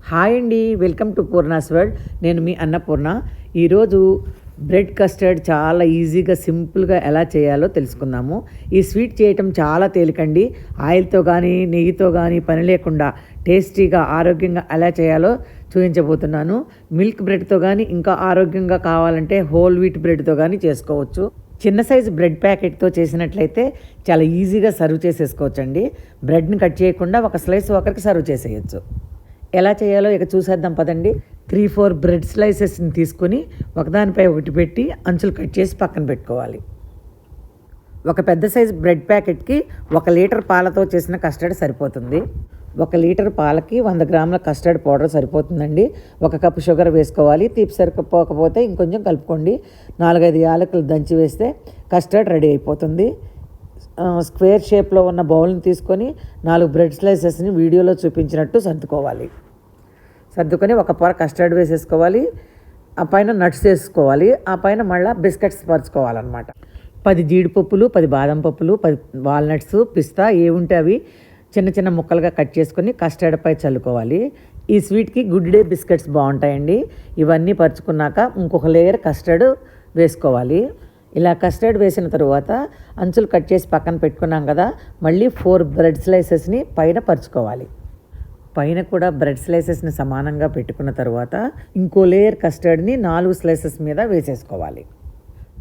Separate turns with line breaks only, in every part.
Hi అండి, welcome to Poorna's world. నేను మీ అన్నపూర్ణ. ఈరోజు బ్రెడ్ కస్టర్డ్ చాలా ఈజీగా సింపుల్గా ఎలా చేయాలో తెలుసుకుందాము. ఈ స్వీట్ చేయటం చాలా తేలికండి. ఆయిల్తో కానీ నెయ్యితో కానీ పని లేకుండా టేస్టీగా ఆరోగ్యంగా ఎలా చేయాలో చూపించబోతున్నాను. మిల్క్ బ్రెడ్తో కానీ ఇంకా ఆరోగ్యంగా కావాలంటే హోల్ వీట్ బ్రెడ్తో కానీ చేసుకోవచ్చు. చిన్న సైజు బ్రెడ్ ప్యాకెట్తో చేసినట్లయితే చాలా ఈజీగా సర్వ్ చేసేసుకోవచ్చండి. బ్రెడ్ని కట్ చేయకుండా ఒక స్లైస్ ఒకరికి సర్వ్ చేసేయచ్చు. ఎలా చేయాలో ఇక చూసేద్దాం పదండి. 3-4 బ్రెడ్ స్లైసెస్ని తీసుకొని ఒకదానిపై ఒకటి పెట్టి అంచులు కట్ చేసి పక్కన పెట్టుకోవాలి. ఒక పెద్ద సైజు బ్రెడ్ ప్యాకెట్కి 1 లీటర్ పాలతో చేసిన కస్టర్డ్ సరిపోతుంది. 1 లీటర్ పాలకి 100 గ్రాముల కస్టర్డ్ పౌడర్ సరిపోతుందండి. 1 కప్పు షుగర్ వేసుకోవాలి. తీపి సరిపోకపోతే ఇంకొంచెం కలుపుకోండి. 4-5 యాలకులు దంచి వేస్తే కస్టర్డ్ రెడీ అయిపోతుంది. స్క్వేర్ షేప్లో ఉన్న బౌల్ని తీసుకొని 4 బ్రెడ్ స్లైసెస్ని వీడియోలో చూపించినట్టు సర్దుకొని ఒక పొర కస్టర్డ్ వేసేసుకోవాలి. ఆ పైన నట్స్ వేసుకోవాలి. ఆ పైన మళ్ళీ బిస్కెట్స్ పరుచుకోవాలన్నమాట. 10 జీడిపప్పులు, 10 బాదం పప్పులు, 10 వాల్నట్స్, పిస్తా ఏ ఉంటే అవి చిన్న చిన్న ముక్కలుగా కట్ చేసుకొని కస్టర్డ్ పై చల్లుకోవాలి. ఈ స్వీట్కి గుడ్ డే బిస్కెట్స్ బాగుంటాయండి. ఇవన్నీ పరుచుకున్నాక ఇంకొక లేయర్ కస్టర్డ్ వేసుకోవాలి. ఇలా కస్టర్డ్ వేసిన తరువాత అంచులు కట్ చేసి పక్కన పెట్టుకున్నాం కదా, మళ్ళీ 4 బ్రెడ్ స్లైసెస్ని పైన పరుచుకోవాలి. పైన కూడా బ్రెడ్ స్లైసెస్ని సమానంగా పెట్టుకున్న తర్వాత ఇంకో లేయర్ కస్టర్డ్ని 4 స్లైసెస్ మీద వేసేసుకోవాలి.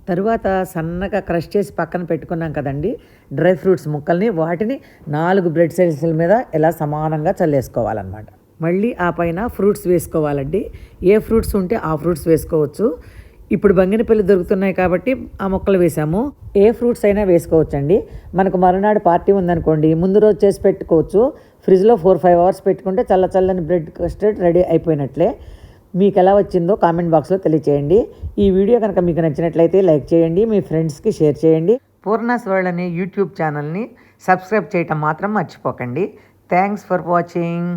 తరువాత సన్నగా క్రష్ చేసి పక్కన పెట్టుకున్నాం కదండి డ్రై ఫ్రూట్స్ ముక్కల్ని, వాటిని 4 బ్రెడ్ స్లైసెస్ల మీద ఇలా సమానంగా చల్లేసుకోవాలన్నమాట. మళ్ళీ ఆ పైన ఫ్రూట్స్ వేసుకోవాలండి. ఏ ఫ్రూట్స్ ఉంటే ఆ ఫ్రూట్స్ వేసుకోవచ్చు. ఇప్పుడు బంగినపల్లి దొరుకుతున్నాయి కాబట్టి ఆ మొక్కలు వేసాము. ఏ ఫ్రూట్స్ అయినా వేసుకోవచ్చండి. మనకు మరునాడు పార్టీ ఉందనుకోండి, ముందు రోజు చేసి పెట్టుకోవచ్చు. ఫ్రిడ్జ్లో 4-5 అవర్స్ పెట్టుకుంటే చల్లని బ్రెడ్ కస్టర్డ్ రెడీ అయిపోయినట్లే. మీకు ఎలా వచ్చిందో కామెంట్ బాక్స్లో తెలియచేయండి. ఈ వీడియో కనుక మీకు నచ్చినట్లయితే లైక్ చేయండి, మీ ఫ్రెండ్స్కి షేర్ చేయండి. పూర్ణాస్ వరల్డ్ అనే యూట్యూబ్ ఛానల్ని సబ్స్క్రైబ్ చేయటం మాత్రం మర్చిపోకండి. Thanks for watching.